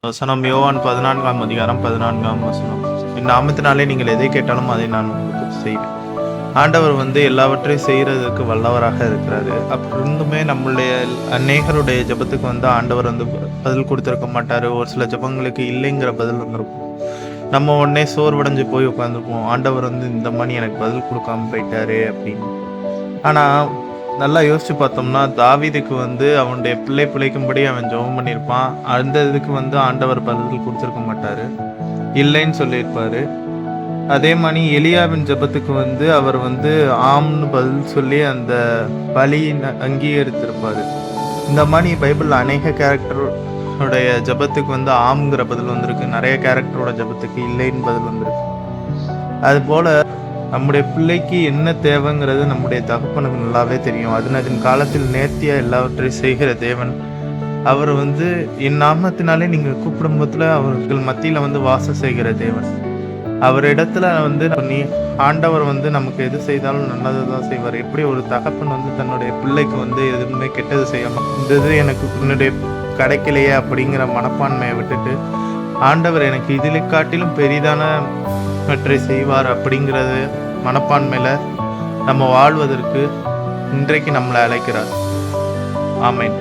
வசனம் யோவான் 14ஆம் அதிகாரம் 14ஆம் வசனம். என் நாமத்தினாலே நீங்கள் எதை கேட்டாலும் அதை நான் உங்களுக்கு செய்வேன். ஆண்டவர் எல்லாவற்றையும் செய்யறதுக்கு வல்லவராக இருக்கிறாரு. அப்படி இருந்துமே நம்மளுடைய அநேகருடைய ஜெபத்துக்கு ஆண்டவர் பதில் கொடுத்துருக்க மாட்டாரு. ஒரு சில ஜெபங்களுக்கு இல்லைங்கிற பதில் வந்திருக்கும். நம்ம உடனே சோர்வடைஞ்சு போய் உட்காந்துருப்போம். ஆண்டவர் இந்த மணி எனக்கு பதில் கொடுக்காம போயிட்டாரு அப்படின்னு. ஆனா நல்லா யோசிச்சு பார்த்தோம்னா, தாவீதுக்கு அவனுடைய பிள்ளை பிழைக்கும்படி அவன் ஜெபம் பண்ணியிருப்பான். அந்த இதுக்கு ஆண்டவர் பதில் கொடுத்துருக்க மாட்டாரு, இல்லைன்னு சொல்லியிருப்பாரு. அதே மாதிரி எலியாவின் ஜெபத்துக்கு அவர் ஆம்னு பதில் சொல்லி அந்த பலியை அங்கீகரித்திருப்பாரு. இந்த மாதிரி பைபிள்ல அநேக கேரக்டருடைய ஜெபத்துக்கு ஆம்ங்கிற பதில் வந்திருக்கு. நிறைய கேரக்டரோட ஜெபத்துக்கு இல்லைன்னு பதில் வந்திருக்கு. அது போல நம்முடைய பிள்ளைக்கு என்ன தேவைங்கிறது நம்முடைய தகப்பனுக்கு நல்லாவே தெரியும். அதன் காலத்தில் நேர்த்தியா எல்லாவற்றையும் செய்கிற தேவன். அவர் என் நாமத்தினாலே நீங்க கூப்பிடும் போதுல அவர்கள் மத்தியில வாசம் செய்கிற தேவன். அவர் இடத்துல நீ ஆண்டவர் நமக்கு எது செய்தாலும் நல்லதுதான் செய்வார். எப்படி ஒரு தகப்பன் தன்னுடைய பிள்ளைக்கு எதுவுமே கெட்டது செய்யாம இந்த இது எனக்கு உன்னுடைய கிடைக்கலையே அப்படிங்கிற மனப்பான்மையை விட்டுட்டு, ஆண்டவர் எனக்கு இதில் காட்டிலும் பெரிதானவற்றை செய்வார் அப்படிங்கிறது மனப்பான்மையில நம்ம வாழ்வதற்கு இன்றைக்கு நம்மளை அழைக்கிறார். ஆமென்.